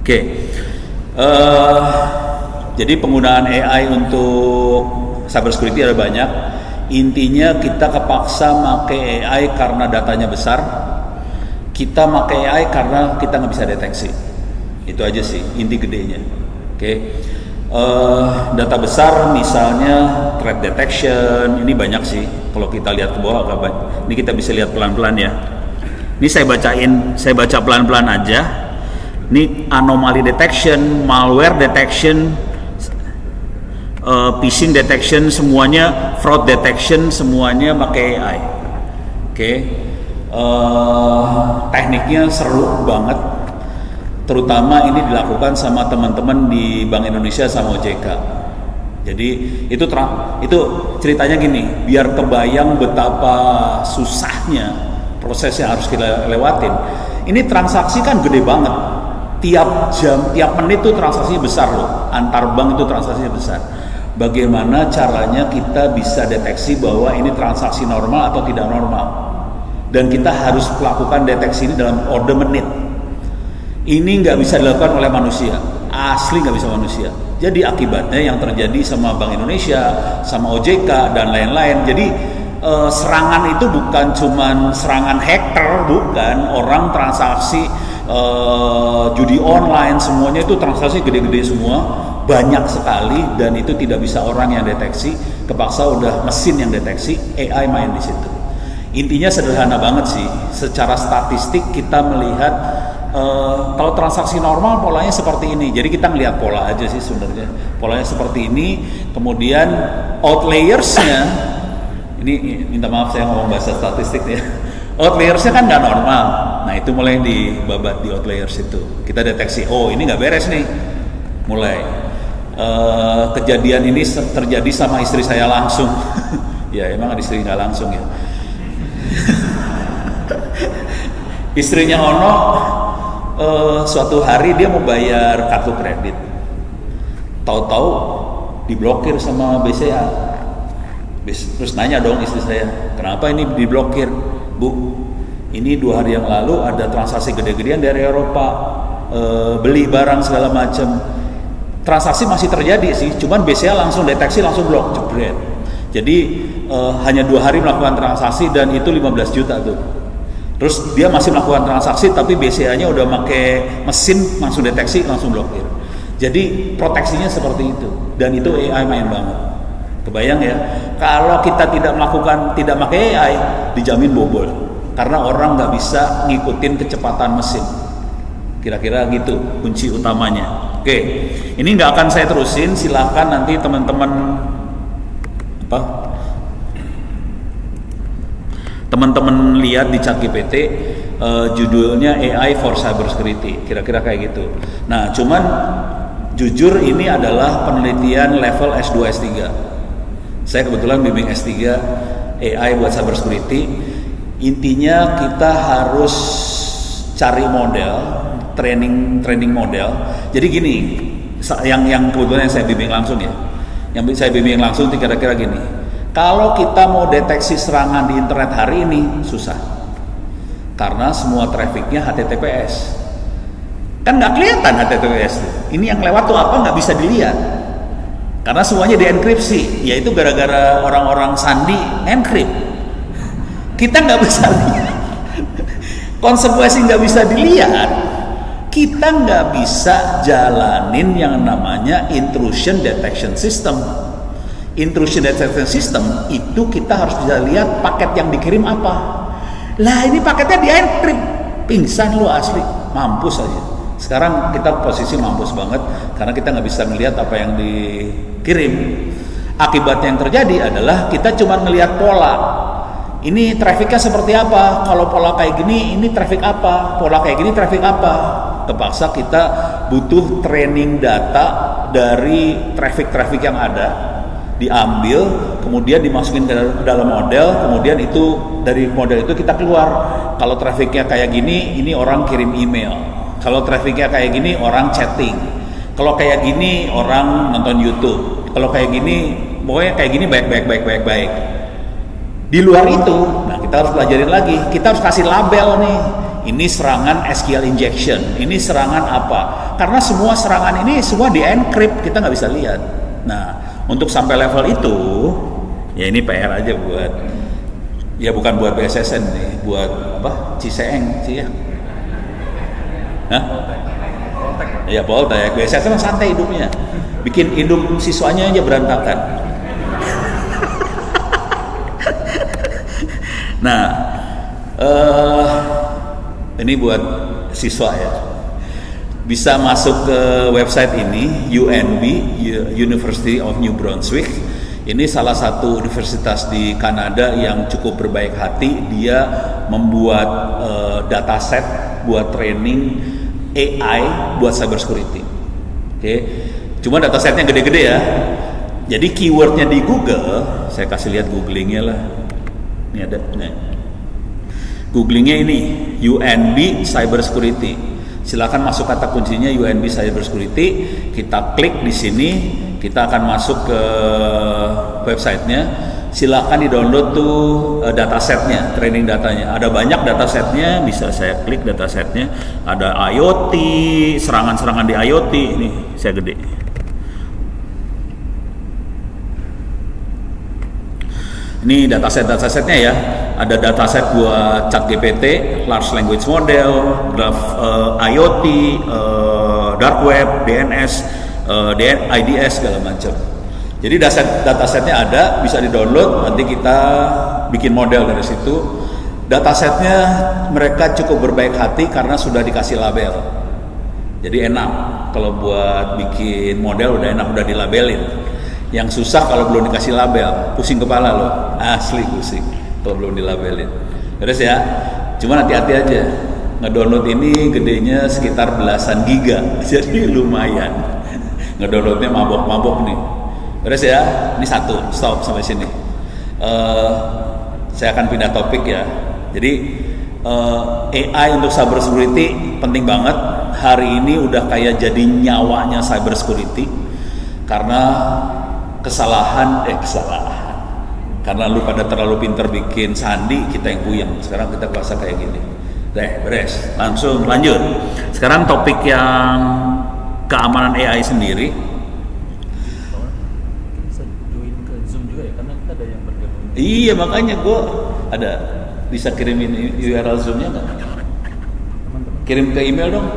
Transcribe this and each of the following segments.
Oke. Jadi penggunaan AI untuk cybersecurity ada banyak. Intinya kita kepaksa pakai AI karena datanya besar. Kita pakai AI karena kita nggak bisa deteksi. Itu aja sih inti gedenya. Oke. Data besar misalnya threat detection, ini banyak sih. Kalau kita lihat ke bawah agak banyak. Ini kita bisa lihat pelan-pelan ya. Ini saya baca pelan-pelan aja. Ini anomaly detection, malware detection, phishing detection, semuanya, fraud detection, semuanya pakai AI. Oke. Tekniknya seru banget. Terutama ini dilakukan sama teman-teman di Bank Indonesia sama OJK. Jadi itu ceritanya gini, biar kebayang betapa susahnya prosesnya harus kita lewatin. Ini transaksi kan gede banget. Tiap jam, tiap menit itu transaksi besar loh. Antar bank itu transaksinya besar. Bagaimana caranya kita bisa deteksi bahwa ini transaksi normal atau tidak normal? Dan kita harus melakukan deteksi ini dalam order menit. Ini nggak bisa dilakukan oleh manusia, asli nggak bisa manusia. Jadi akibatnya yang terjadi sama Bank Indonesia, sama OJK dan lain-lain. Jadi serangan itu bukan cuman serangan hacker, bukan, orang transaksi judi online, semuanya itu transaksi gede-gede semua, banyak sekali, dan itu tidak bisa orang yang deteksi, kepaksa udah mesin yang deteksi, AI main di situ. Intinya sederhana banget sih, secara statistik kita melihat kalau transaksi normal polanya seperti ini, jadi kita ngelihat pola aja sih sebenarnya, polanya seperti ini. Kemudian outliers-nya, ini minta maaf saya ngomong bahasa statistik ya, outliers-nya kan nggak normal. Nah itu mulai dibabat di outliers itu, kita deteksi, oh ini nggak beres nih, mulai kejadian ini terjadi sama istri saya langsung. Ya emang istri nggak langsung ya. Istrinya Ono suatu hari dia mau bayar kartu kredit, tahu-tahu diblokir sama BCA. Terus nanya dong istri saya, kenapa ini diblokir? Bu, ini 2 hari yang lalu ada transaksi gede-gedean dari Eropa, beli barang segala macam. Transaksi masih terjadi sih, cuman BCA langsung deteksi, langsung blok, jebret. Jadi hanya 2 hari melakukan transaksi dan itu 15 juta tuh. Terus dia masih melakukan transaksi tapi BCA-nya udah pakai mesin, langsung deteksi, langsung blokir. Jadi proteksinya seperti itu, dan itu AI main banget. Kebayang ya, kalau kita tidak pakai AI, dijamin bobol, karena orang nggak bisa ngikutin kecepatan mesin. Kira-kira gitu kunci utamanya. Oke, ini nggak akan saya terusin, silahkan nanti teman-teman lihat di ChatGPT, judulnya AI for Cybersecurity, kira-kira kayak gitu. Nah, cuman jujur ini adalah penelitian level S2 S3. Saya kebetulan bimbing S3 AI buat cybersecurity. Intinya kita harus cari model, training model. Jadi gini, yang kebetulan yang saya bimbing langsung ya. Yang saya bimbing langsung itu kira-kira gini. Kalau kita mau deteksi serangan di internet hari ini susah, karena semua trafficnya HTTPS. Kan nggak kelihatan HTTPS. Ini yang lewat tuh apa nggak bisa dilihat, karena semuanya dienkripsi. Yaitu gara-gara orang-orang sandi encrypt. Kita nggak bisa lihat. Konsekuensi nggak bisa dilihat. Kita nggak bisa jalanin yang namanya intrusion detection system. Intrusion detection system itu kita harus bisa lihat paket yang dikirim apa. Lah ini paketnya di encrypt, pingsan lu asli, mampus aja. Sekarang kita posisi mampus banget karena kita nggak bisa melihat apa yang dikirim. Akibat yang terjadi adalah kita cuma ngelihat pola. Ini trafficnya seperti apa? Kalau pola kayak gini, ini traffic apa? Pola kayak gini, traffic apa? Terpaksa kita butuh training data dari traffic yang ada, diambil, kemudian dimasukin ke dalam model, kemudian itu dari model itu kita keluar. Kalau trafficnya kayak gini, ini orang kirim email. Kalau trafficnya kayak gini, orang chatting. Kalau kayak gini, orang nonton YouTube. Kalau kayak gini, pokoknya kayak gini baik. Di luar itu, nah kita harus pelajarin lagi. Kita harus kasih label nih. ini serangan SQL injection, ini serangan apa. Karena semua serangan ini semua di-encrypt, kita nggak bisa lihat. Nah, untuk sampai level itu, ya ini PR aja buat, ya bukan buat BSSN nih, buat apa? Ciseeng sih ya. Hah? Ya Poltek, BSSN santai hidupnya, bikin hidup siswanya aja berantakan. Nah, ini buat siswa ya, bisa masuk ke website ini, UNB, University of New Brunswick. Ini salah satu universitas di Kanada yang cukup berbaik hati. Dia membuat dataset buat training AI buat cyber security. Oke, cuma datasetnya gede-gede ya. Jadi keywordnya di Google, saya kasih lihat googlingnya lah. Ini ada, nih. Googlingnya ini UNB Cyber Security. Silakan masuk kata kuncinya UNB Cyber Security. Kita klik di sini, kita akan masuk ke websitenya. Silakan di-download tuh datasetnya, training datanya. Ada banyak datasetnya, bisa saya klik datasetnya. Ada IoT, serangan-serangan di IoT. Ini saya gede. Ini datasetnya ya. Ada dataset buat ChatGPT, Large Language Model, Graph IoT, Dark Web, DNS, IDS segala macam. Jadi datasetnya ada, bisa di-download. Nanti kita bikin model dari situ. Datasetnya mereka cukup berbaik hati karena sudah dikasih label. Jadi enak kalau buat bikin model, udah enak, udah dilabelin. Yang susah kalau belum dikasih label, pusing kepala loh, asli pusing kalau belum dilabelin. Terus ya, cuma hati-hati aja, ngedownload ini gedenya sekitar belasan giga, jadi lumayan. Ngedownloadnya mabok-mabok nih. Terus ya, ini satu, stop sampai sini. Saya akan pindah topik ya. Jadi AI untuk cyber security penting banget. Hari ini udah kayak jadi nyawanya cyber security karena kesalahan karena lu pada terlalu pinter bikin sandi, kita yang puyeng. Sekarang kita kuasa kayak gini deh, beres, langsung lanjut. Sekarang topik yang keamanan AI sendiri. Bisa join ke Zoom juga ya, karena kita ada yang bergabung. Iya, makanya gue ada, bisa kirimin URL Zoomnya nggak? Kirim ke email dong,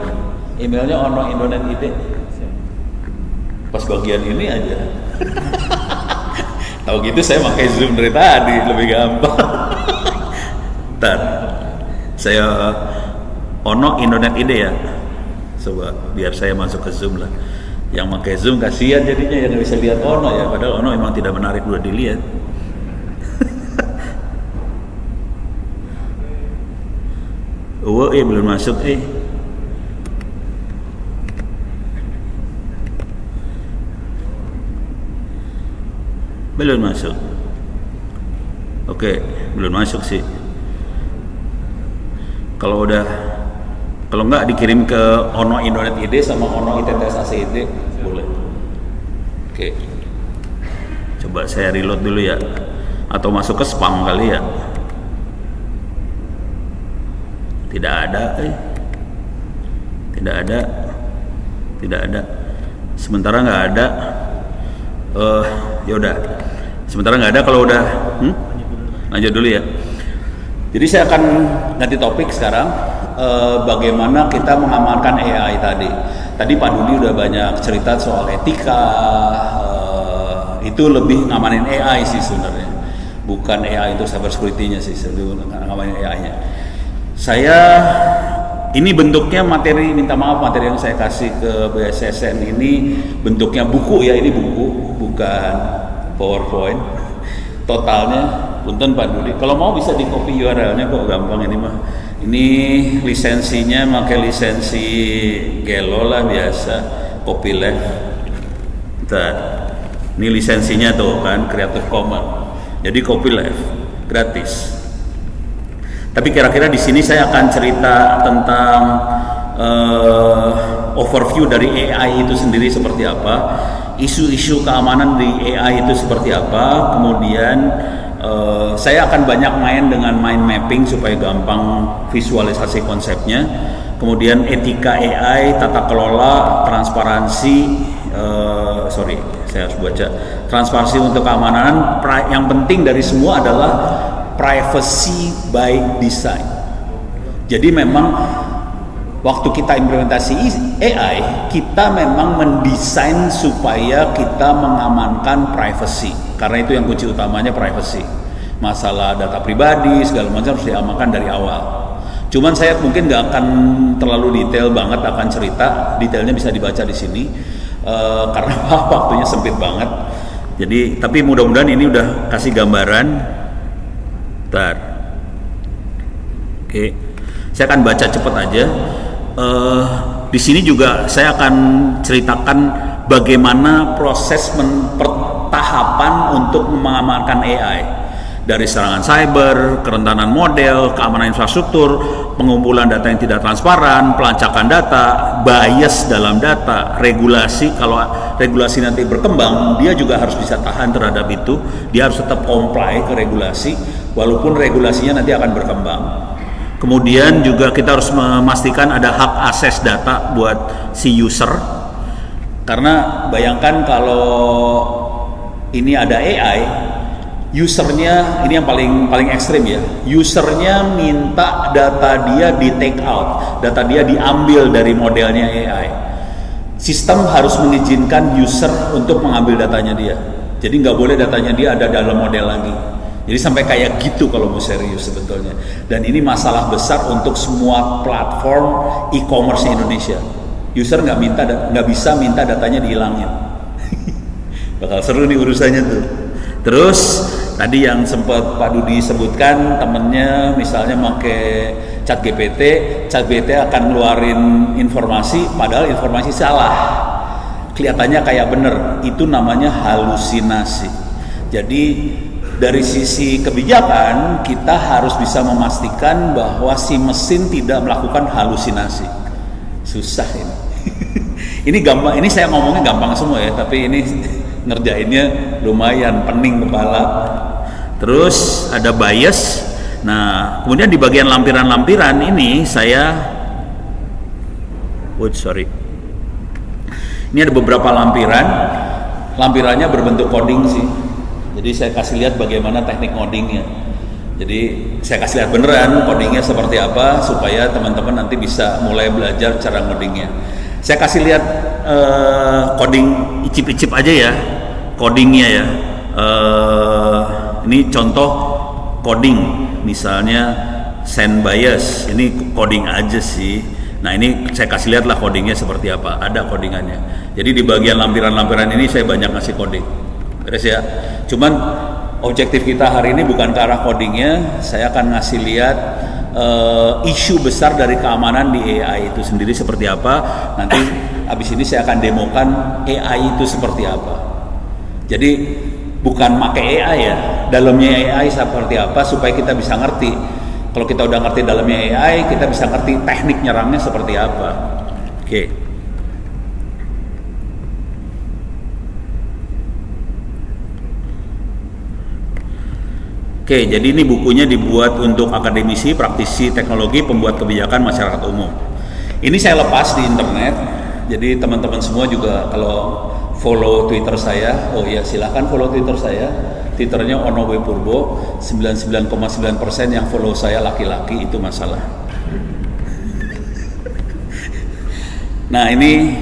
emailnya ono Indonet ID. Pas bagian ini aja. Tahu gitu saya pakai Zoom dari tadi, lebih gampang. Ntar saya ono Indonet ID ya. Coba biar saya masuk ke Zoom lah. Yang pakai Zoom kasihan jadinya yang nggak bisa lihat ono ya. Padahal ono emang tidak menarik udah dilihat. Oh, belum masuk belum masuk. Oke, belum masuk sih. Kalau nggak dikirim ke Ono Indonet ID sama Ono ITTS ACID boleh. Oke, coba saya reload dulu ya, atau masuk ke spam kali ya. Tidak ada. Sementara nggak ada. Ya udah. Sementara nggak ada. Kalau udah, lanjut dulu ya. Jadi saya akan ganti topik sekarang. Bagaimana kita mengamankan AI tadi. Tadi Pak Dudi udah banyak cerita soal etika. Itu lebih ngamanin AI sih sebenarnya. Bukan AI untuk cyber security-nya sih, ngamanin AI-nya. Ini bentuknya materi, minta maaf, materi yang saya kasih ke BSSN ini bentuknya buku ya, ini buku, bukan PowerPoint. Totalnya, punten Pak Dudi. Kalau mau bisa di copy URL-nya kok, gampang ini mah. Ini lisensinya pakai lisensi Gelo lah biasa, copyleft. Bentar. Ini lisensinya tuh kan, Creative Commons. Jadi copyleft, gratis. Tapi kira-kira di sini saya akan cerita tentang overview dari AI itu sendiri seperti apa, isu-isu keamanan di AI itu seperti apa, kemudian Saya akan banyak main dengan mind mapping supaya gampang visualisasi konsepnya. Kemudian etika AI, tata kelola, transparansi, saya harus baca. Transparansi untuk keamanan. Yang penting dari semua adalah privacy by design. Jadi memang waktu kita implementasi AI, kita memang mendesain supaya kita mengamankan privacy. Karena itu yang kunci utamanya privacy. Masalah data pribadi segala macam harus diamankan dari awal. Cuman saya mungkin nggak akan terlalu detail banget akan cerita. Detailnya bisa dibaca di sini karena waktunya sempit banget. Jadi tapi mudah-mudahan ini udah kasih gambaran. Bentar. Oke, saya akan baca cepet aja. Di sini juga saya akan ceritakan bagaimana proses tahapan untuk mengamankan AI, dari serangan cyber, kerentanan model, keamanan infrastruktur, pengumpulan data yang tidak transparan, pelacakan data, bias dalam data, regulasi. Kalau regulasi nanti berkembang, dia juga harus bisa tahan terhadap itu. Dia harus tetap comply ke regulasi, walaupun regulasinya nanti akan berkembang. Kemudian juga kita harus memastikan ada hak akses data buat si user, karena bayangkan kalau ini ada AI, usernya ini yang paling ekstrim ya, usernya minta data dia di take out, data dia diambil dari modelnya AI. Sistem harus mengizinkan user untuk mengambil datanya dia, jadi nggak boleh datanya dia ada dalam model lagi. Jadi sampai kayak gitu kalau mau serius sebetulnya. Dan ini masalah besar untuk semua platform e-commerce Indonesia. User nggak bisa minta datanya dihilangin. Bakal seru nih urusannya tuh. Terus tadi yang sempat Pak Dudi sebutkan, temennya misalnya pakai ChatGPT akan ngeluarin informasi, padahal informasi salah. Kelihatannya kayak bener, itu namanya halusinasi. Jadi dari sisi kebijakan kita harus bisa memastikan bahwa si mesin tidak melakukan halusinasi. Susah ini. Ini gampang, ini saya ngomongnya gampang semua ya, tapi ini ngerjainnya lumayan pening kepala. Terus ada bias. Nah, kemudian di bagian lampiran-lampiran ini ini ada beberapa lampiran. Lampirannya berbentuk coding sih. Jadi saya kasih lihat bagaimana teknik codingnya. Jadi saya kasih lihat beneran codingnya seperti apa supaya teman-teman nanti bisa mulai belajar cara codingnya. Saya kasih lihat coding icip-icip aja ya, codingnya ya. Ini contoh coding, misalnya send bias. Ini coding aja sih. Nah ini saya kasih lihat lah codingnya seperti apa. Ada codingannya. Jadi di bagian lampiran-lampiran ini saya banyak ngasih coding. Beres ya. Cuman objektif kita hari ini bukan ke arah codingnya. Saya akan ngasih lihat isu besar dari keamanan di AI itu sendiri seperti apa. Nanti habis ini saya akan demokan AI itu seperti apa. Jadi bukan pakai AI ya, dalamnya AI seperti apa supaya kita bisa ngerti. Kalau kita udah ngerti dalamnya AI, kita bisa ngerti teknik nyerangnya seperti apa. Oke. Oke, jadi ini bukunya dibuat untuk akademisi, praktisi teknologi, pembuat kebijakan, masyarakat umum. Ini saya lepas di internet, jadi teman-teman semua juga kalau follow Twitter saya, oh ya silahkan follow Twitter saya. Twitternya Ono W Purbo, 99,9% yang follow saya laki-laki, itu masalah. Nah ini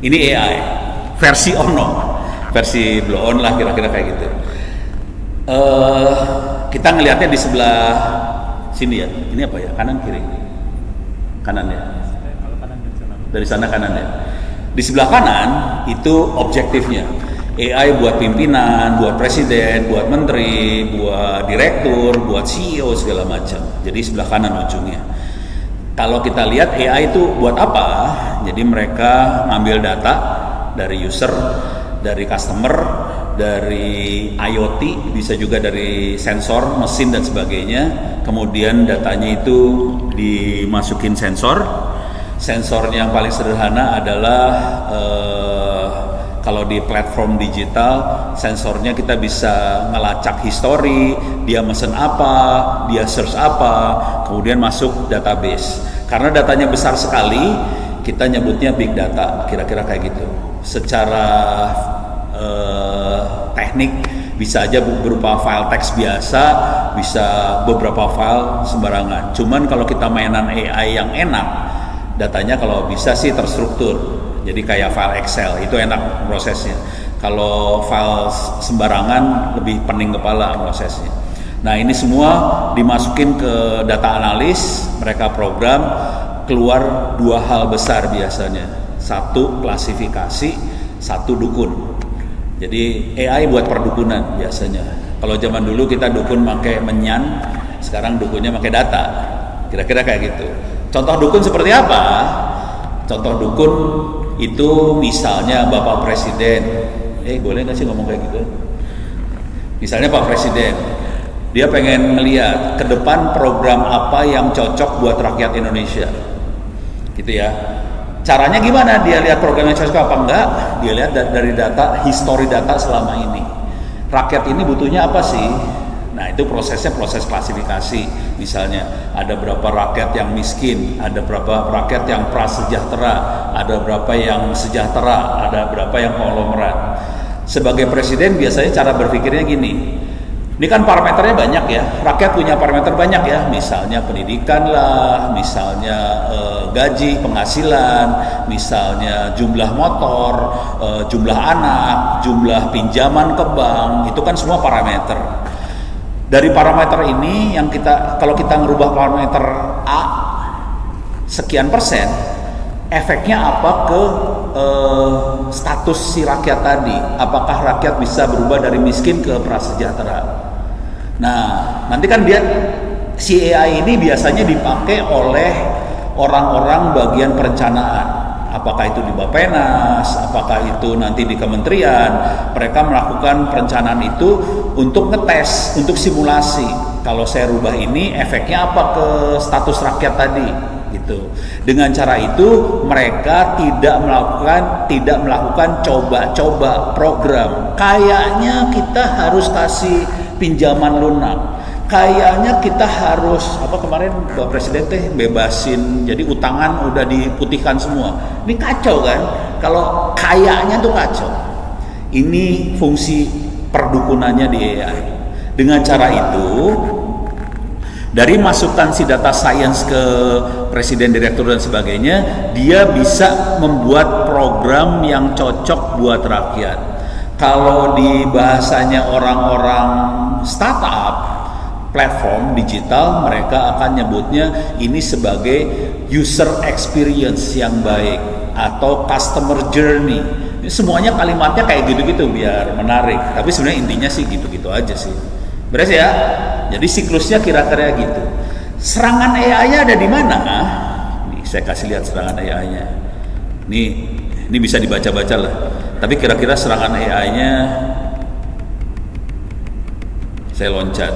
AI versi Ono, versi blow on lah kira-kira kayak gitu. Kita ngelihatnya di sebelah sini ya. Ini apa ya? Kanan kiri? Kanan ya. Dari sana kanan ya. Di sebelah kanan itu objektifnya. AI buat pimpinan, buat presiden, buat menteri, buat direktur, buat CEO segala macam. Jadi sebelah kanan ujungnya. Kalau kita lihat AI itu buat apa? Jadi mereka ngambil data dari user, dari customer, dari IoT, bisa juga dari sensor, mesin dan sebagainya. Kemudian datanya itu dimasukin sensor. Sensornya yang paling sederhana adalah Kalau di platform digital, sensornya kita bisa ngelacak histori, dia mesen apa, dia search apa, kemudian masuk database. Karena datanya besar sekali, kita nyebutnya big data, kira-kira kayak gitu. Secara teknik bisa aja berupa file teks biasa, bisa beberapa file sembarangan. Cuman kalau kita mainan AI yang enak, datanya kalau bisa sih terstruktur. Jadi kayak file Excel, itu enak prosesnya. Kalau file sembarangan lebih pening kepala prosesnya. Nah, ini semua dimasukin ke data analis, mereka program, keluar dua hal besar biasanya. Satu klasifikasi, satu dukun. Jadi AI buat perdukunan biasanya. Kalau zaman dulu kita dukun pakai menyan, sekarang dukunnya pakai data. Kira-kira kayak gitu. Contoh dukun seperti apa? Contoh dukun itu misalnya Bapak Presiden. Boleh nggak sih ngomong kayak gitu? Misalnya Pak Presiden, dia pengen ngeliat ke depan program apa yang cocok buat rakyat Indonesia. Gitu ya. Caranya gimana dia lihat programnya cocok apa enggak? Dia lihat dari data, histori data selama ini. Rakyat ini butuhnya apa sih? Nah, itu prosesnya proses klasifikasi. Misalnya ada berapa rakyat yang miskin, ada berapa rakyat yang prasejahtera, ada berapa yang sejahtera, ada berapa yang konglomerat. Sebagai presiden biasanya cara berpikirnya gini. Ini kan parameternya banyak ya, rakyat punya parameter banyak ya, misalnya pendidikan lah, misalnya gaji, penghasilan, misalnya jumlah motor, jumlah anak, jumlah pinjaman ke bank, itu kan semua parameter. Dari parameter ini yang kalau kita ngerubah parameter A sekian persen, efeknya apa ke status si rakyat tadi? Apakah rakyat bisa berubah dari miskin ke prasejahtera? Nah, nanti kan si AI ini biasanya dipakai oleh orang-orang bagian perencanaan. Apakah itu di Bappenas, apakah itu nanti di kementerian, mereka melakukan perencanaan itu untuk ngetes, untuk simulasi. Kalau saya rubah ini, efeknya apa ke status rakyat tadi? Gitu. Dengan cara itu mereka tidak melakukan coba-coba program. Kayaknya kita harus kasih pinjaman lunak. Kayaknya kita harus kemarin Bapak Presiden bebasin, jadi utangan udah diputihkan semua. Ini kacau kan? Kalau kayaknya tuh kacau. Ini fungsi perdukunannya di AI. Dengan cara itu, dari masukan si data science ke presiden, direktur dan sebagainya, dia bisa membuat program yang cocok buat rakyat. Kalau di bahasanya orang-orang startup, platform digital, mereka akan nyebutnya ini sebagai user experience yang baik atau customer journey. Ini semuanya kalimatnya kayak gitu-gitu biar menarik. Tapi sebenarnya intinya sih gitu-gitu aja sih. Beres ya? Jadi siklusnya kira-kira gitu. Serangan AI-nya ada di mana? Nih, saya kasih lihat serangan AI-nya. Ini bisa dibaca-baca lah. Tapi kira-kira serangan AI-nya saya loncat.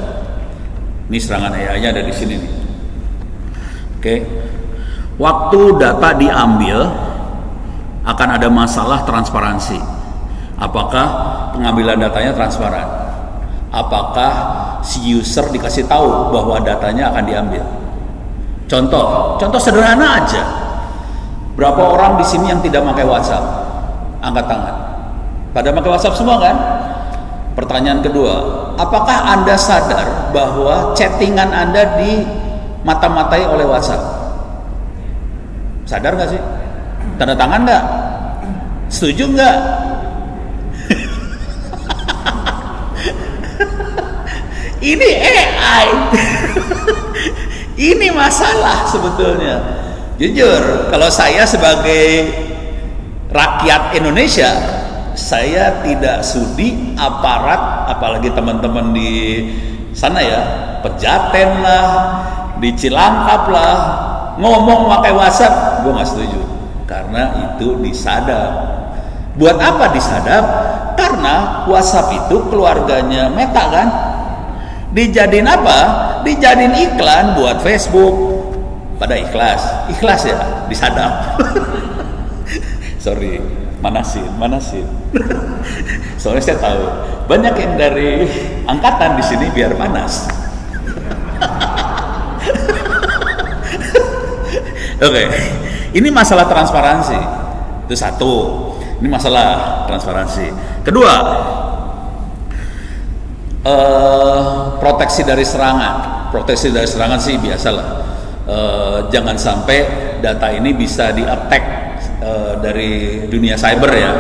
Ini serangan AI-nya ada di sini nih. Oke. Waktu data diambil akan ada masalah transparansi. Apakah pengambilan datanya transparan? Apakah si user dikasih tahu bahwa datanya akan diambil? Contoh sederhana aja. Berapa orang di sini yang tidak pakai WhatsApp? Angkat tangan. Pada pakai WhatsApp semua kan? Pertanyaan kedua, apakah Anda sadar bahwa chattingan Anda dimata-matai oleh WhatsApp? Sadar nggak sih? Tanda tangan nggak? Setuju nggak? Ini AI. Ini masalah sebetulnya. Jujur, kalau saya sebagai rakyat Indonesia, saya tidak sudi aparat, apalagi teman-teman di sana ya, Pejaten lah, di Cilangkap lah, ngomong pakai WhatsApp, gue nggak setuju. Karena itu disadap. Buat apa disadap? Karena WhatsApp itu keluarganya Meta kan? Dijadiin apa? Dijadiin iklan buat Facebook. Pada ikhlas ya, disadap. Sorry, Manasin. Soalnya saya tahu banyak yang dari angkatan di sini biar panas. Oke, ini masalah transparansi. Itu satu. Ini masalah transparansi. Kedua, proteksi dari serangan. Proteksi dari serangan sih biasalah. Jangan sampai data ini bisa di-attack dari dunia cyber ya.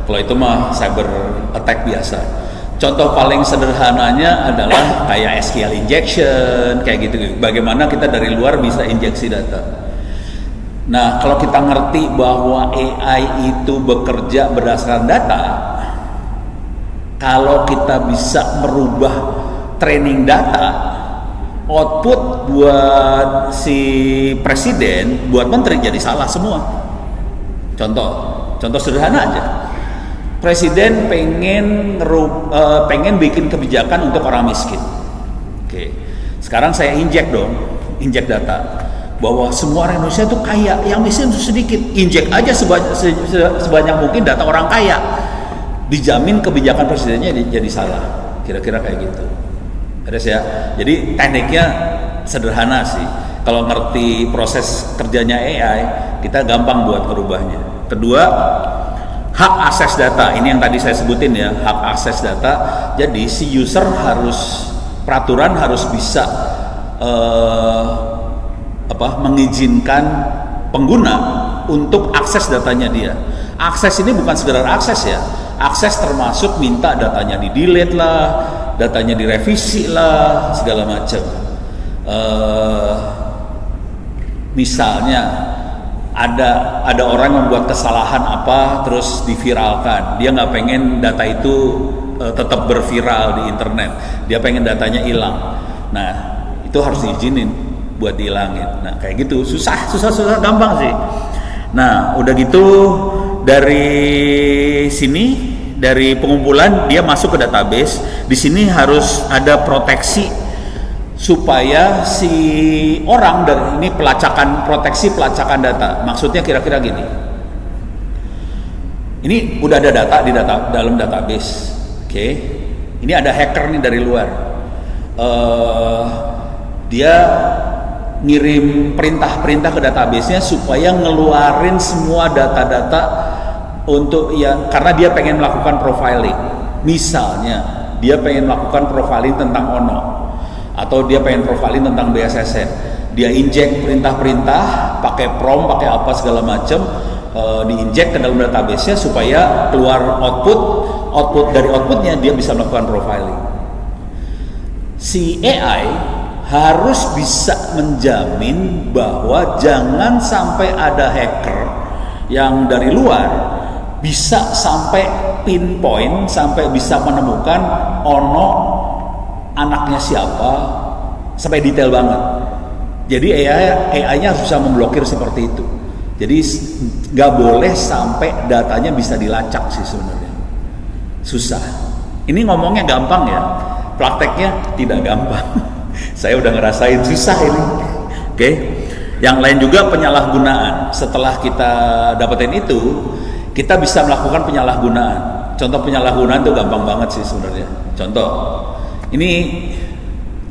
Kalau itu mah cyber attack biasa. Contoh paling sederhananya adalah kayak SQL injection, kayak gitu. Bagaimana kita dari luar bisa injeksi data. Nah, kalau kita ngerti bahwa AI itu bekerja berdasarkan data, kalau kita bisa merubah training data, output buat si presiden, buat menteri jadi salah semua. Contoh sederhana aja. Presiden pengen bikin kebijakan untuk orang miskin. Oke. Sekarang saya injek data bahwa semua orang Indonesia itu kaya, yang miskin itu sedikit. Injek aja sebanyak mungkin data orang kaya. Dijamin kebijakan presidennya jadi salah. Kira-kira kayak gitu. Ada ya. Jadi tekniknya sederhana sih. Kalau ngerti proses kerjanya AI, kita gampang buat merubahnya. Kedua, hak akses data. Ini yang tadi saya sebutin ya, hak akses data. Jadi si user peraturan harus bisa mengizinkan pengguna untuk akses datanya dia. Akses ini bukan sekedar akses ya. Akses termasuk minta datanya di-delete lah, datanya direvisi lah, segala macam. Misalnya ada orang yang membuat kesalahan apa terus diviralkan, dia nggak pengen data itu tetap berviral di internet, dia pengen datanya hilang. Nah, itu harus diizinin buat dihilangin. Nah, kayak gitu susah gampang sih. Nah, udah gitu dari sini, dari pengumpulan dia masuk ke database. Di sini harus ada proteksi supaya si orang dari ini proteksi pelacakan data. Maksudnya kira-kira gini. Ini udah ada data di dalam database. Oke. Ini ada hacker nih dari luar. Dia ngirim perintah ke database-nya supaya ngeluarin semua data-data untuk karena dia pengen melakukan profiling. Misalnya, dia pengen melakukan profiling tentang Ono, atau dia pengen profiling tentang BSSN. Dia injek perintah-perintah pakai prompt, pakai apa segala macam, diinjek ke dalam database-nya supaya keluar output dari outputnya dia bisa melakukan profiling. Si AI harus bisa menjamin bahwa jangan sampai ada hacker yang dari luar bisa sampai pinpoint, sampai bisa menemukan Ono anaknya siapa sampai detail banget. Jadi AI-nya harus bisa memblokir seperti itu. Jadi nggak boleh sampai datanya bisa dilacak sih sebenarnya. Susah. Ini ngomongnya gampang ya, prakteknya tidak gampang. Saya udah ngerasain susah ini. Oke. Yang lain juga penyalahgunaan. Setelah kita dapetin itu, kita bisa melakukan penyalahgunaan. Contoh penyalahgunaan itu gampang banget sih sebenarnya. Contoh, ini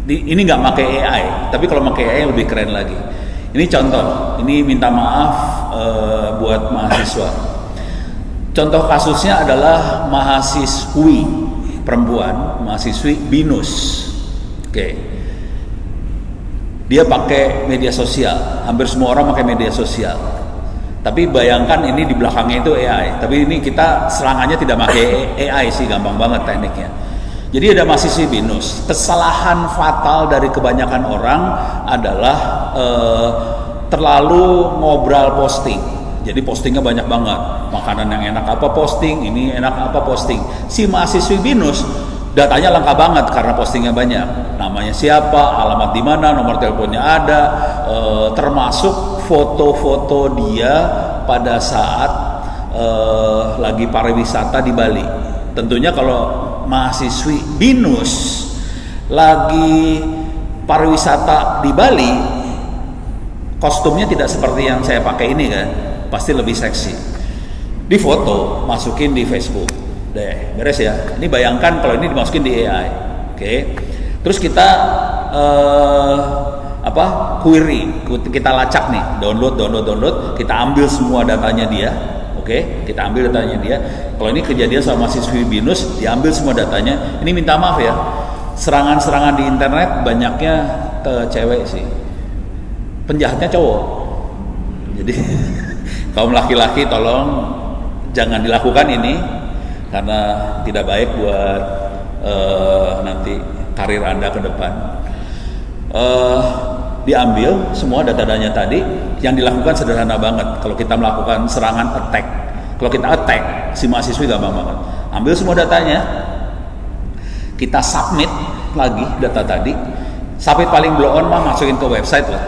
nggak pakai AI, tapi kalau pakai AI lebih keren lagi. Ini contoh, ini minta maaf buat mahasiswa. Contoh kasusnya adalah mahasiswi perempuan, mahasiswi BINUS. Oke. Dia pakai media sosial, hampir semua orang pakai media sosial. Tapi bayangkan ini di belakangnya itu AI. Tapi ini kita serangannya tidak pakai AI sih, gampang banget tekniknya. Jadi ada mahasiswi BINUS. Kesalahan fatal dari kebanyakan orang adalah terlalu ngobrol posting. Jadi postingnya banyak banget. Makanan yang enak apa posting, ini enak apa posting. Si mahasiswi BINUS datanya lengkap banget karena postingnya banyak. Namanya siapa, alamat di mana, nomor teleponnya ada, termasuk foto-foto dia pada saat lagi pariwisata di Bali. Tentunya kalau mahasiswi BINUS lagi pariwisata di Bali, kostumnya tidak seperti yang saya pakai ini kan, pasti lebih seksi. di foto, masukin di Facebook, deh, beres ya. Ini bayangkan kalau ini dimasukin di AI, oke? Terus kita query, kita lacak nih, download, kita ambil semua datanya dia, oke? Kita ambil datanya dia. Kalau ini kejadian sama siswi BINUS, diambil semua datanya. Ini minta maaf ya, serangan-serangan di internet banyaknya ke cewek sih, penjahatnya cowok. Jadi kaum laki-laki tolong jangan dilakukan ini karena tidak baik buat nanti karir Anda ke depan. Diambil semua data-datanya tadi. Yang dilakukan sederhana banget. Kalau kita melakukan serangan attack, kalau kita attack si mahasiswi gampang banget. Ambil semua datanya, kita submit lagi data tadi. Submit paling blow on mah masukin ke website lah,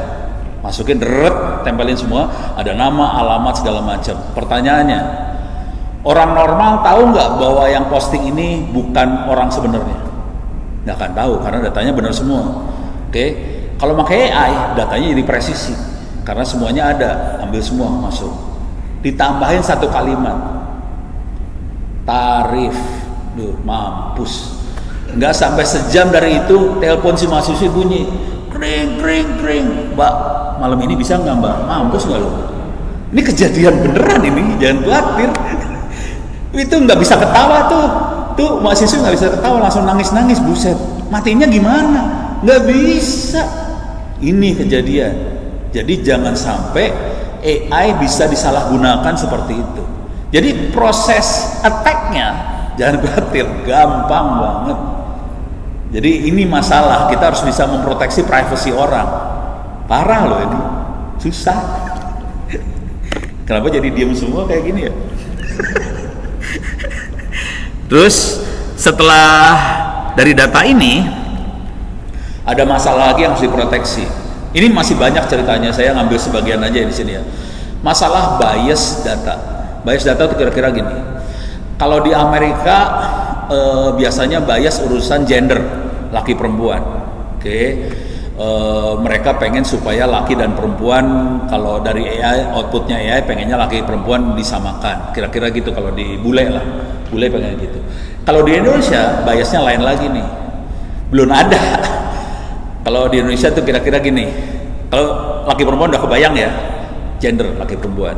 masukin tempelin semua, ada nama, alamat, segala macam. Pertanyaannya, orang normal tahu nggak bahwa yang posting ini bukan orang sebenarnya? Nggak akan tahu karena datanya benar semua. Oke, kalau pakai AI datanya jadi presisi karena semuanya ada, ambil semua masuk. Ditambahin satu kalimat, tarif, mampus. Nggak sampai sejam dari itu telepon si mahasiswi bunyi, kring, Mbak, malam ini bisa nggak Mbak? Mampus nggak lo? Ini kejadian beneran ini, jangan khawatir. Itu nggak bisa ketawa tuh mahasiswa nggak bisa ketawa, langsung nangis, buset, matinya gimana? Nggak bisa. Ini kejadian. Jadi jangan sampai AI bisa disalahgunakan seperti itu. Jadi proses attack-nya jangan khawatir, gampang banget. Jadi ini masalah, kita harus bisa memproteksi privasi orang. Parah loh ini, susah. Kenapa jadi diem semua kayak gini ya? Terus setelah dari data ini ada masalah lagi yang harus diproteksi. Ini masih banyak ceritanya, saya ngambil sebagian aja di sini ya. Masalah bias data. Bias data itu kira-kira gini. Kalau di Amerika biasanya bias urusan gender, laki perempuan. Oke. Mereka pengen supaya laki dan perempuan, kalau dari AI, outputnya AI pengennya laki perempuan disamakan, kira-kira gitu. Kalau di bule pengen gitu. Kalau di Indonesia biasnya lain lagi nih, belum ada. Kalau di Indonesia tuh kira-kira gini, kalau laki perempuan udah kebayang ya, gender laki perempuan.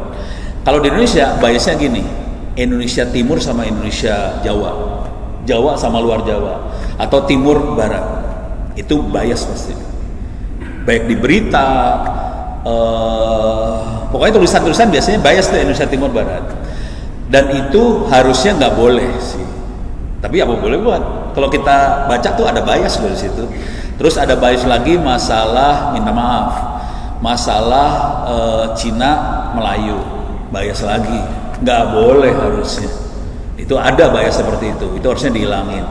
Kalau di Indonesia biasnya gini, Indonesia Timur sama Indonesia Jawa sama luar Jawa, atau Timur Barat, itu bias pasti. Baik di berita, pokoknya tulisan-tulisan biasanya bias tuh Indonesia Timur Barat. Dan itu harusnya nggak boleh sih. Tapi apa boleh buat? Kalau kita baca tuh ada bias dari situ. Terus ada bias lagi masalah, minta maaf, masalah Cina Melayu, bias lagi, nggak boleh harusnya. Itu ada bias seperti itu harusnya dihilangin.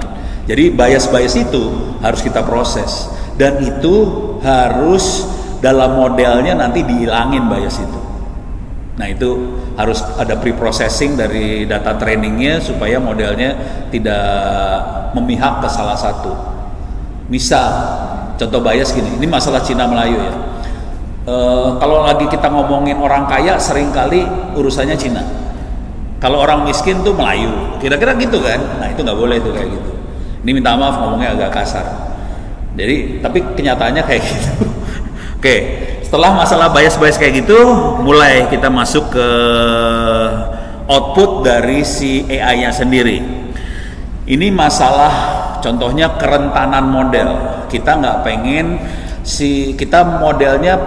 Jadi bias-bias itu harus kita proses, dan itu harus dalam modelnya nanti dihilangin bias itu. Nah itu harus ada pre-processing dari data trainingnya supaya modelnya tidak memihak ke salah satu. Misal, contoh bias gini, ini masalah Cina Melayu ya. Kalau lagi kita ngomongin orang kaya, seringkali urusannya Cina. Kalau orang miskin tuh Melayu, kira-kira gitu kan? Nah itu nggak boleh tuh kayak gitu. Ini minta maaf ngomongnya agak kasar. Jadi, tapi kenyataannya kayak gitu. Oke, setelah masalah bias-bias kayak gitu, mulai kita masuk ke output dari si AI-nya sendiri. Ini masalah, contohnya kerentanan model. Kita nggak pengen kita modelnya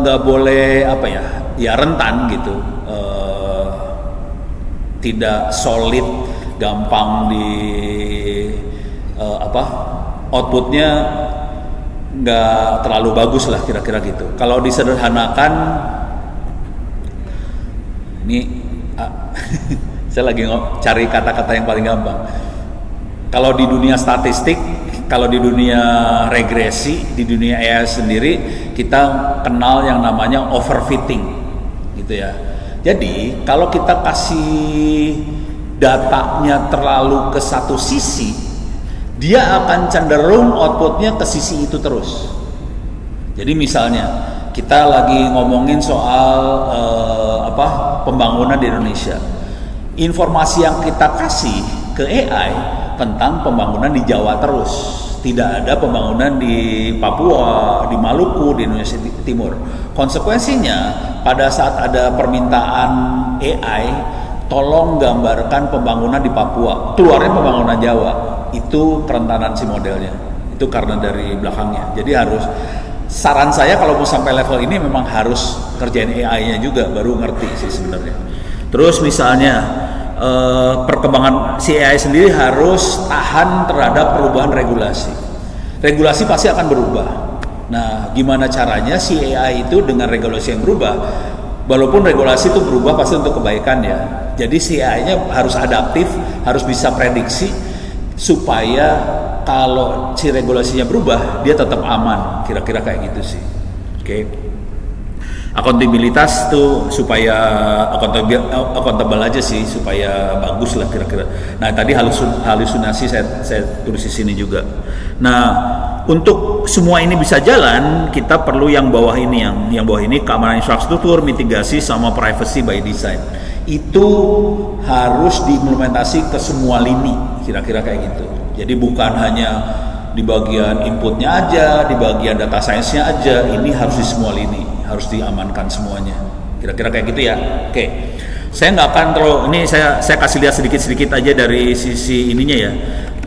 nggak boleh rentan gitu, tidak solid, gampang outputnya nggak terlalu bagus lah, kira-kira gitu. Kalau disederhanakan, ini saya lagi cari kata-kata yang paling gampang. Kalau di dunia statistik, kalau di dunia regresi, di dunia AI sendiri, kita kenal yang namanya overfitting, gitu ya. Jadi kalau kita kasih datanya terlalu ke satu sisi, dia akan cenderung outputnya ke sisi itu terus. Jadi misalnya kita lagi ngomongin soal pembangunan di Indonesia. Informasi yang kita kasih ke AI tentang pembangunan di Jawa terus, tidak ada pembangunan di Papua, di Maluku, di Indonesia Timur. Konsekuensinya pada saat ada permintaan AI, tolong gambarkan pembangunan di Papua, keluarnya pembangunan Jawa, itu kerentanan si modelnya, itu karena dari belakangnya. Jadi harus, saran saya kalau mau sampai level ini memang harus kerjain AI-nya juga, baru ngerti sih sebenarnya. Terus misalnya perkembangan si AI sendiri harus tahan terhadap perubahan regulasi. Regulasi pasti akan berubah. Nah, gimana caranya si AI itu dengan regulasi yang berubah? Walaupun regulasi itu berubah pasti untuk kebaikan ya. Jadi si AI-nya harus adaptif, harus bisa prediksi supaya kalau si regulasinya berubah dia tetap aman. Kira-kira kayak gitu sih. Oke. Akuntabilitas tuh supaya akuntabel aja sih, supaya bagus lah kira-kira. Nah tadi halusinasi saya tulis di sini juga. Nah untuk semua ini bisa jalan, kita perlu yang bawah ini, yang bawah ini keamanan infrastruktur, mitigasi sama privacy by design. Itu harus diimplementasi ke semua lini, kira-kira kayak gitu. Jadi bukan hanya di bagian inputnya aja, di bagian data science-nya aja, ini harus di semua lini, harus diamankan semuanya. Kira-kira kayak gitu ya. Oke. Saya nggak akan terlalu, ini saya kasih lihat sedikit-sedikit aja dari sisi ininya ya.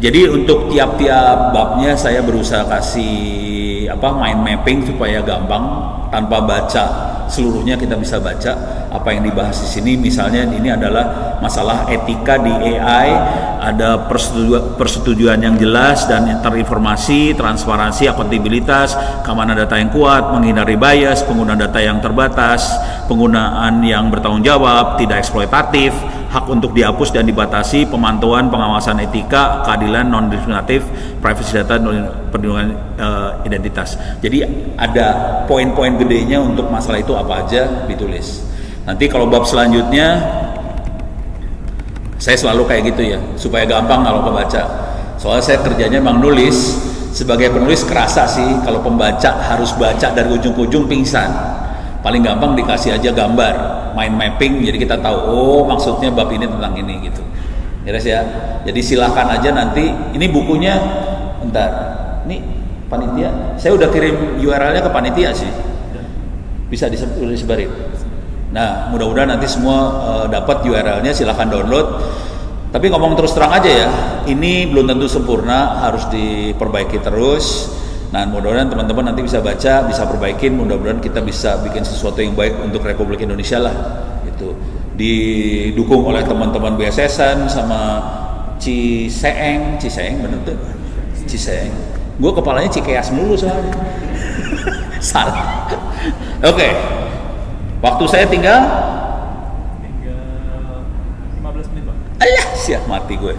Jadi untuk tiap-tiap babnya saya berusaha kasih mind mapping supaya gampang, tanpa baca seluruhnya kita bisa baca apa yang dibahas di sini. Misalnya ini adalah masalah etika di AI, ada persetujuan yang jelas dan terinformasi, transparansi, akuntabilitas, keamanan data yang kuat, menghindari bias, penggunaan data yang terbatas, penggunaan yang bertanggung jawab, tidak eksploitatif, hak untuk dihapus dan dibatasi, pemantauan, pengawasan etika, keadilan, non-diskriminatif, privacy data, perlindungan identitas. Jadi ada poin-poin gedenya untuk masalah itu apa aja ditulis. Nanti kalau bab selanjutnya saya selalu kayak gitu ya, supaya gampang kalau kebaca. Soalnya saya kerjanya memang nulis, sebagai penulis kerasa sih kalau pembaca harus baca dari ujung ke ujung pingsan. Paling gampang dikasih aja gambar, mind mapping, jadi kita tahu oh maksudnya bab ini tentang ini gitu. Beres ya. Jadi silahkan aja nanti, ini bukunya bentar. Ini panitia, saya udah kirim URL-nya ke panitia sih. Bisa disebarin. Nah, mudah-mudahan nanti semua dapat URL-nya, silahkan download. Tapi ngomong terus terang aja ya, ini belum tentu sempurna, harus diperbaiki terus. Nah, mudah-mudahan teman-teman nanti bisa baca, bisa perbaikin, mudah-mudahan kita bisa bikin sesuatu yang baik untuk Republik Indonesia lah. Gitu. Didukung oleh teman-teman BSS-an sama Ciseeng bener tuh. Ciseeng. Gue kepalanya Cikeas mulu soalnya. Salah. Oke. Waktu saya tinggal 15 menit, Pak. Ayah, siap mati gue.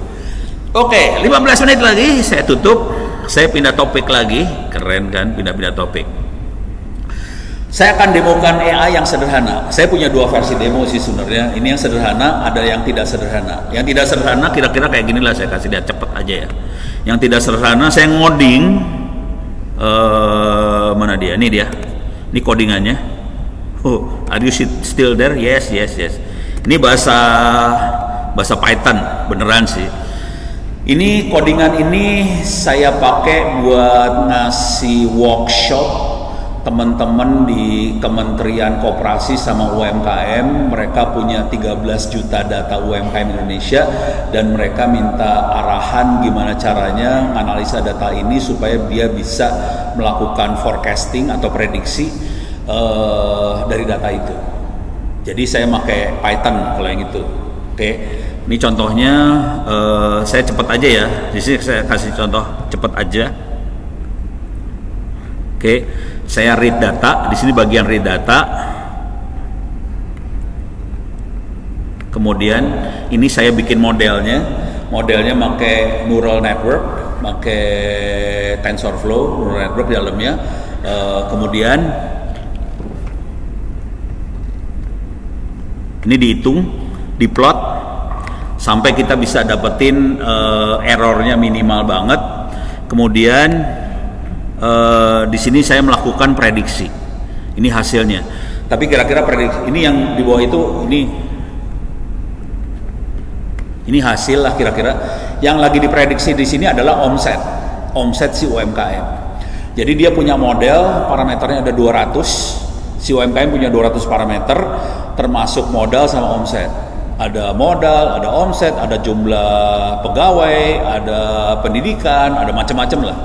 Oke, 15 menit lagi saya tutup. Saya pindah topik lagi, keren kan, pindah-pindah topik. Saya akan demokan AI yang sederhana. Saya punya dua versi demo sih sebenarnya. Ini yang sederhana, ada yang tidak sederhana. Yang tidak sederhana kira-kira kayak gini lah, saya kasih lihat cepet aja ya. Yang tidak sederhana saya ngoding, mana dia? Ini dia. Ini codingannya. Oh, are you still there? Yes. Ini bahasa Python, beneran sih. Ini codingan ini saya pakai buat ngasih workshop teman-teman di Kementerian Koperasi sama UMKM. Mereka punya 13 juta data UMKM Indonesia dan mereka minta arahan gimana caranya menganalisa data ini supaya dia bisa melakukan forecasting atau prediksi dari data itu. Jadi saya pakai Python kalau yang itu. Oke. Ini contohnya, saya cepet aja ya. Di sini saya kasih contoh cepet aja. Oke, saya read data. Di sini bagian read data. Kemudian ini saya bikin modelnya. Modelnya pakai neural network, pakai TensorFlow neural network di dalamnya. Kemudian ini dihitung, diplot. Sampai kita bisa dapetin errornya minimal banget. Kemudian di sini saya melakukan prediksi. Ini hasilnya. Tapi kira-kira prediksi ini yang di bawah itu ini hasil lah kira-kira. Yang lagi diprediksi di sini adalah omset si UMKM. Jadi dia punya model, parameternya ada 200. Si UMKM punya 200 parameter, termasuk modal sama omset. Ada modal, ada omset, ada jumlah pegawai, ada pendidikan, ada macam-macam lah.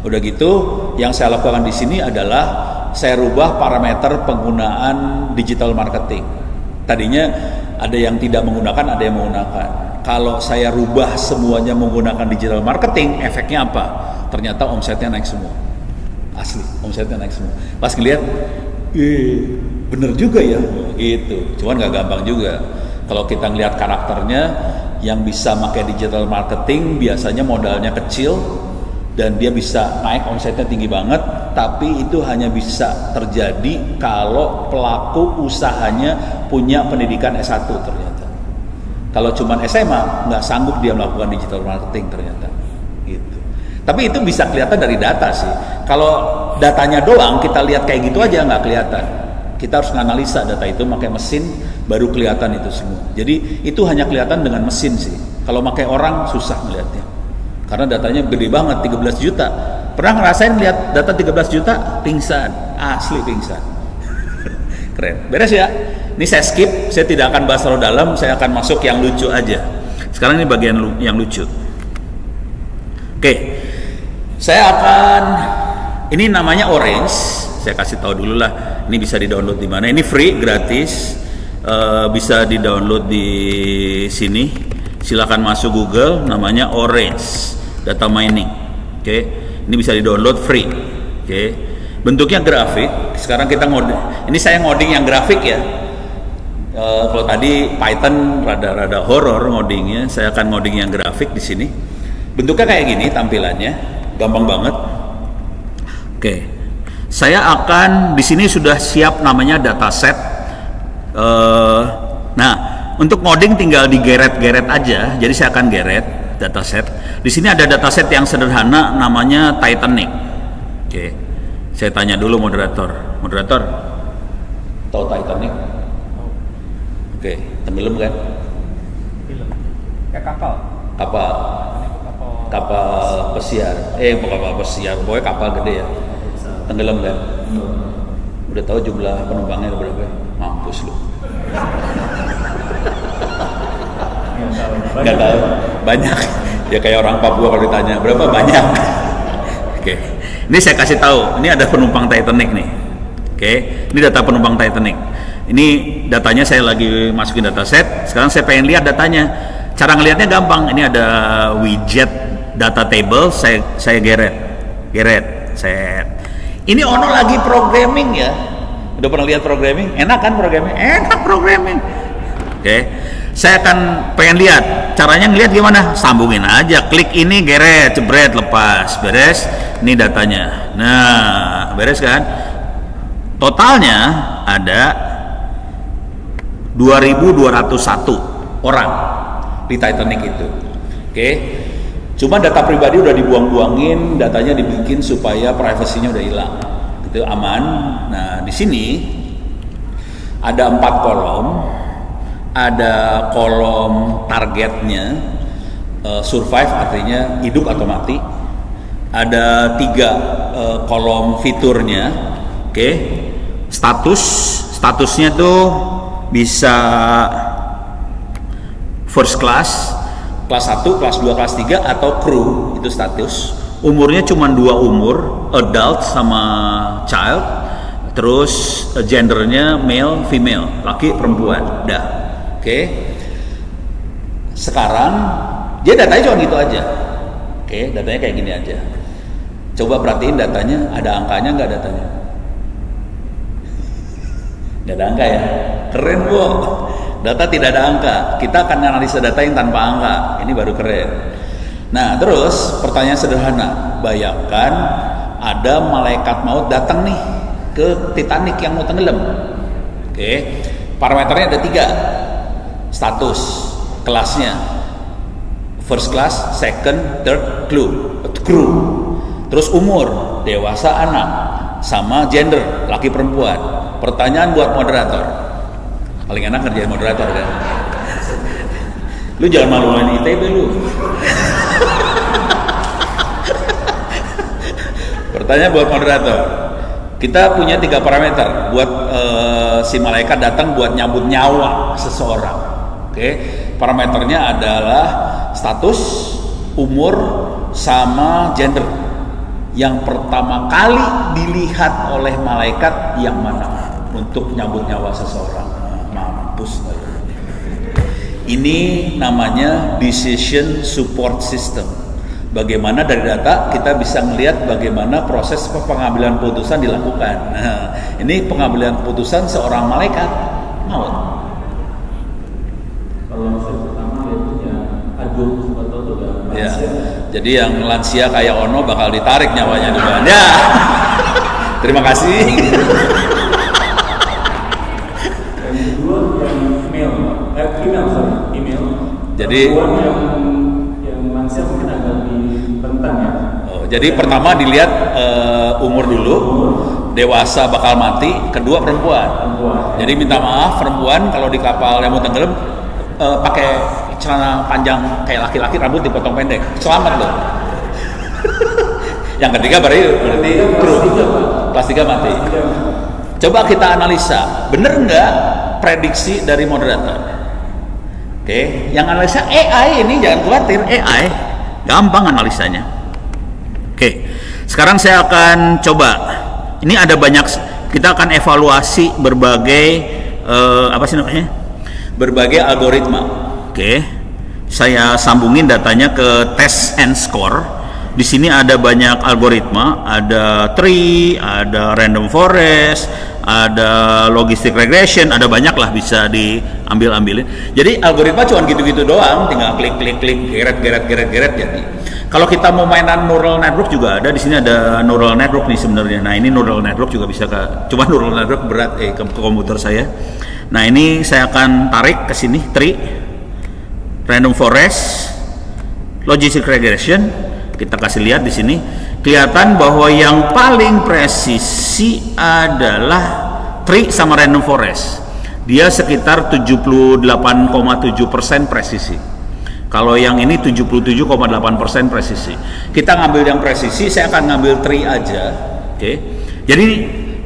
Udah gitu, yang saya lakukan di sini adalah saya rubah parameter penggunaan digital marketing. Tadinya ada yang tidak menggunakan, ada yang menggunakan. Kalau saya rubah semuanya menggunakan digital marketing, efeknya apa? Ternyata omsetnya naik semua. Asli, omsetnya naik semua. Pas ngeliat, bener juga ya, gitu. Cuman nggak gampang juga. Kalau kita ngeliat karakternya, yang bisa pakai digital marketing biasanya modalnya kecil dan dia bisa naik omsetnya tinggi banget, tapi itu hanya bisa terjadi kalau pelaku usahanya punya pendidikan S1 ternyata. Kalau cuma SMA nggak sanggup dia melakukan digital marketing ternyata, gitu. Tapi itu bisa kelihatan dari data sih. Kalau datanya doang kita lihat kayak gitu aja nggak kelihatan. Kita harus menganalisa data itu pakai mesin baru kelihatan itu semua. Jadi itu hanya kelihatan dengan mesin sih. Kalau pakai orang susah melihatnya. Karena datanya gede banget, 13 juta. Pernah ngerasain lihat data 13 juta? Pingsan, asli pingsan. Keren. Beres ya? Ini saya skip, saya tidak akan bahas terlalu dalam, saya akan masuk yang lucu aja. Sekarang ini bagian yang lucu. Oke. Saya akan, ini namanya Orange. Saya kasih tahu dulu lah, ini bisa di-download di mana? Ini free, gratis, bisa di-download di sini. Silakan masuk Google, namanya Orange Data Mining. Oke, ini bisa di-download free. Oke, bentuknya grafik. Sekarang kita ngoding. Ini saya ngoding yang grafik ya. Kalau tadi Python rada-rada horor ngodingnya, saya akan ngoding yang grafik di sini. Bentuknya kayak gini tampilannya, gampang banget. Oke. Saya akan di sini sudah siap namanya dataset. Nah, untuk ngoding tinggal digeret-geret aja. Jadi saya akan geret dataset. Di sini ada dataset yang sederhana namanya Titanic. Oke. Saya tanya dulu moderator. Moderator, tahu Titanic? Oke, tenggelam kan? Kayak kapal. Kapal pesiar. Kapal pesiar. Pokoknya kapal gede ya. Tenggelam kan? Udah tahu jumlah penumpangnya berapa? Mampus lu. Gak tahu. Banyak. Ya kayak orang Papua kalau ditanya berapa, banyak. Oke. Ini saya kasih tahu. Ini ada penumpang Titanic nih. Oke. Ini data penumpang Titanic. Ini datanya saya lagi masukin dataset. Sekarang saya pengen lihat datanya. Cara ngelihatnya gampang. Ini ada widget data table. Saya geret. Set. Ini Ono lagi programming ya. Udah pernah lihat programming? Enak kan programming? Enak programming. Oke. Saya akan pengen lihat caranya, ngelihat gimana? Sambungin aja, klik ini, geret, jebret, lepas, beres. Ini datanya. Nah, beres kan? Totalnya ada 2.201 orang di Titanic itu. Oke. Cuma data pribadi udah dibuang-buangin, datanya dibikin supaya privasinya udah hilang, itu aman. Nah di sini ada 4 kolom, ada kolom targetnya, survive artinya hidup atau mati. Ada 3 kolom fiturnya, oke. Statusnya tuh bisa first class, kelas 1, kelas 2, kelas 3 atau crew, itu status. Umurnya cuma 2 umur, adult sama child. Terus gendernya male, female, laki, perempuan. Dah. Oke. Sekarang dia datanya cuma gitu aja. Oke, datanya kayak gini aja. Coba perhatiin datanya, ada angkanya nggak datanya? Nggak ada angka ya? Keren, Bu. Data tidak ada angka. Kita akan analisa data yang tanpa angka. Ini baru keren. Nah, terus pertanyaan sederhana. Bayangkan ada malaikat maut datang nih ke Titanic yang mau tenggelam. Oke. Parameternya ada 3. Status, kelasnya. First class, second, third, crew. Terus umur, dewasa, anak. sama gender, laki perempuan. Pertanyaan buat moderator. Paling enak kerjain moderator kan. Lu jangan malu-maluin ITB lu. Pertanyaan buat moderator. Kita punya 3 parameter buat si malaikat datang buat nyambut nyawa seseorang. Oke, parameternya adalah status, umur, sama gender. Yang pertama kali dilihat oleh malaikat yang mana untuk nyambut nyawa seseorang. Mampus. Ini namanya decision support system. Bagaimana dari data kita bisa melihat bagaimana proses pengambilan putusan dilakukan. Nah, ini pengambilan putusan seorang malaikat maut. Kalau saya pertama itu ya Agung atau sudah Ya. Jadi yang lansia kayak Ono bakal ditarik nyawanya di depan. Ya. Terima kasih. Yang kedua yang email. Jadi yang lansia mungkin agak dibentang ya. Jadi pertama dilihat umur dulu, dewasa bakal mati, kedua perempuan. Jadi minta maaf perempuan kalau di kapal yang mau tenggelam pakai celana panjang kayak laki-laki, rambut dipotong pendek, selamat loh. Yang ketiga berarti kru kelas 3 mati. Coba kita analisa, bener nggak prediksi dari moderator? Oke, yang analisa AI ini jangan khawatir, AI gampang analisanya. Oke, sekarang saya akan coba. Ini ada banyak, kita akan evaluasi berbagai apa sih namanya? Berbagai algoritma. Oke, saya sambungin datanya ke test and score. Di sini ada banyak algoritma, ada tree, ada random forest, ada logistic regression, ada banyak lah bisa diambil-ambilin. Jadi algoritma cuma gitu-gitu doang, tinggal klik geret jadi. Kalau kita mau mainan neural network juga ada, di sini ada neural network nih sebenarnya. Nah, ini neural network juga bisa cuma neural network berat ke komputer saya. Nah, ini saya akan tarik ke sini tree, random forest, logistic regression. Kita kasih lihat di sini, kelihatan bahwa yang paling presisi adalah tree sama random forest. Dia sekitar 78,7% presisi. Kalau yang ini 77,8% presisi. Kita ngambil yang presisi, saya akan ngambil tree aja. Oke. Jadi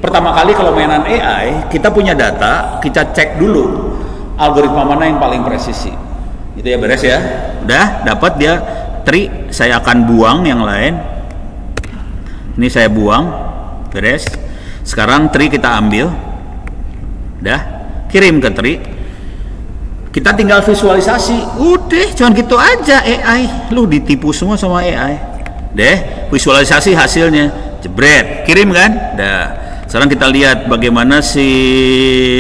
pertama kali kalau mainan AI, kita punya data, kita cek dulu algoritma mana yang paling presisi. Itu ya, beres ya. Udah dapat dia tree, saya akan buang yang lain. Ini saya buang, beres. Sekarang tree kita ambil, udah kirim ke tree. Kita tinggal visualisasi, udah cuman gitu aja. AI, lu ditipu semua sama AI. Deh, visualisasi hasilnya, jebret, kirim kan? Dah. Sekarang kita lihat bagaimana si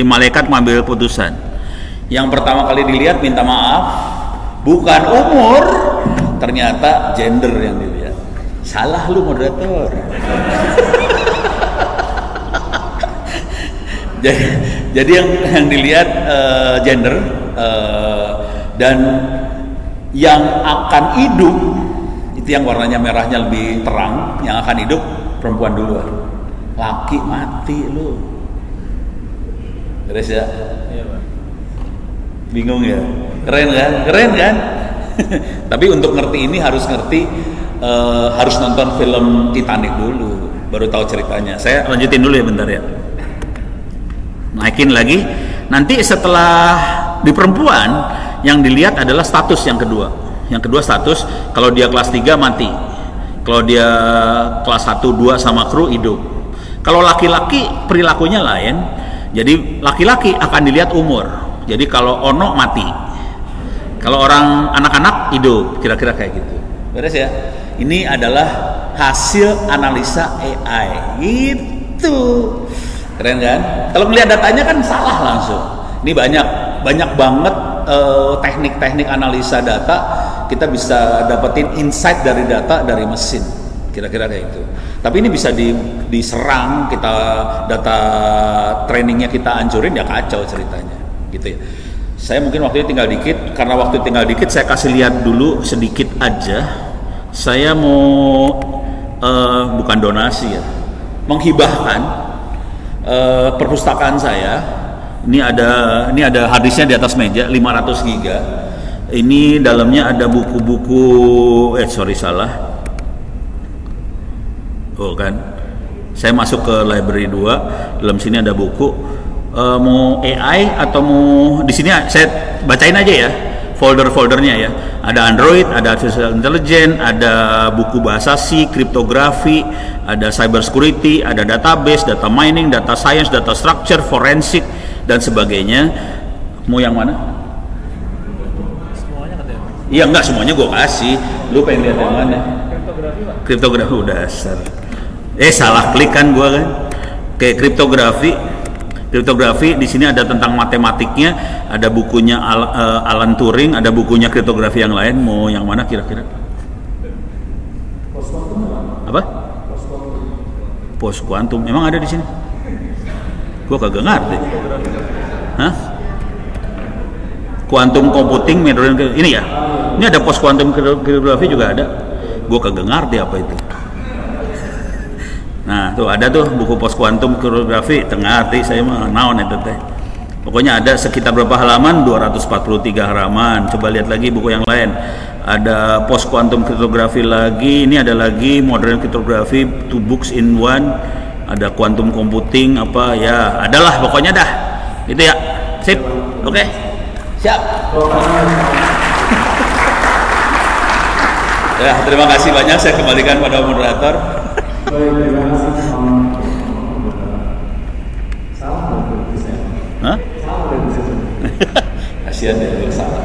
malaikat mengambil putusan. Yang pertama kali dilihat, minta maaf, bukan umur, ternyata gender yang dilihat. Salah lu moderator. jadi yang dilihat gender, dan yang akan hidup itu yang warnanya merahnya lebih terang, yang akan hidup perempuan duluan. Laki mati lu. Beres ya? Iya, Pak. Bingung ya? Keren kan? Tapi untuk ngerti ini harus harus nonton film Titanic dulu, baru tahu ceritanya. Saya lanjutin dulu ya bentar ya. Naikin lagi. Nanti setelah di perempuan yang dilihat adalah status yang kedua. Yang kedua status, kalau dia kelas 3 mati. Kalau dia kelas 1, 2 sama kru hidup. Kalau laki-laki perilakunya lain. Jadi laki-laki akan dilihat umur. Jadi kalau Ono mati. Kalau orang anak-anak hidup, kira-kira kayak gitu. Beres ya? Ini adalah hasil analisa AI. Gitu. Keren kan? Kalau melihat datanya kan salah langsung. Ini banyak banget teknik-teknik analisa data. Kita bisa dapetin insight dari data dari mesin. Kira-kira kayak gitu. Tapi ini bisa diserang, kita data trainingnya kita hancurin, ya kacau ceritanya. Gitu ya. Saya mungkin waktunya tinggal dikit, karena waktu tinggal dikit saya kasih lihat dulu sedikit aja. Saya mau bukan donasi ya, menghibahkan perpustakaan saya. Ini ada harddisknya di atas meja 500 giga. Ini dalamnya ada buku-buku salah. Oh kan. Saya masuk ke library 2, dalam sini ada buku. Mau AI atau mau di sini saya bacain aja ya folder-foldernya ya. Ada Android, ada artificial intelligence, ada buku bahasa C, kriptografi, ada cyber security, ada database, data mining, data science, data structure, forensik dan sebagainya. Mau yang mana? Semuanya katanya. Iya enggak semuanya gue kasih. Lu pengen lihat yang mana? Kriptografi Pak. Kriptografi udah dasar. Salah klik kan gue kan. Kayak kriptografi. Kriptografi di sini ada tentang matematiknya, ada bukunya Alan Turing, ada bukunya kriptografi yang lain. Mau yang mana kira-kira? Apa? Pos kuantum. Emang ada di sini? Gua kagak ngerti. Hah? Quantum computing, ini ya? Ini ada pos kuantum kriptografi juga ada. Gua kagak ngerti apa itu. Nah, tuh ada tuh buku pos kuantum kriptografi, tengah arti saya mah naon itu teh. Pokoknya ada sekitar berapa halaman? 243 halaman. Coba lihat lagi buku yang lain. Ada pos kuantum kriptografi lagi, ini ada lagi modern kriptografi, 2 books in one. Ada quantum computing apa ya, adalah pokoknya dah. Itu ya. Sip. Oke. Siap. Ya, terima kasih banyak, saya kembalikan pada moderator. Hah? Kasihan dia salah.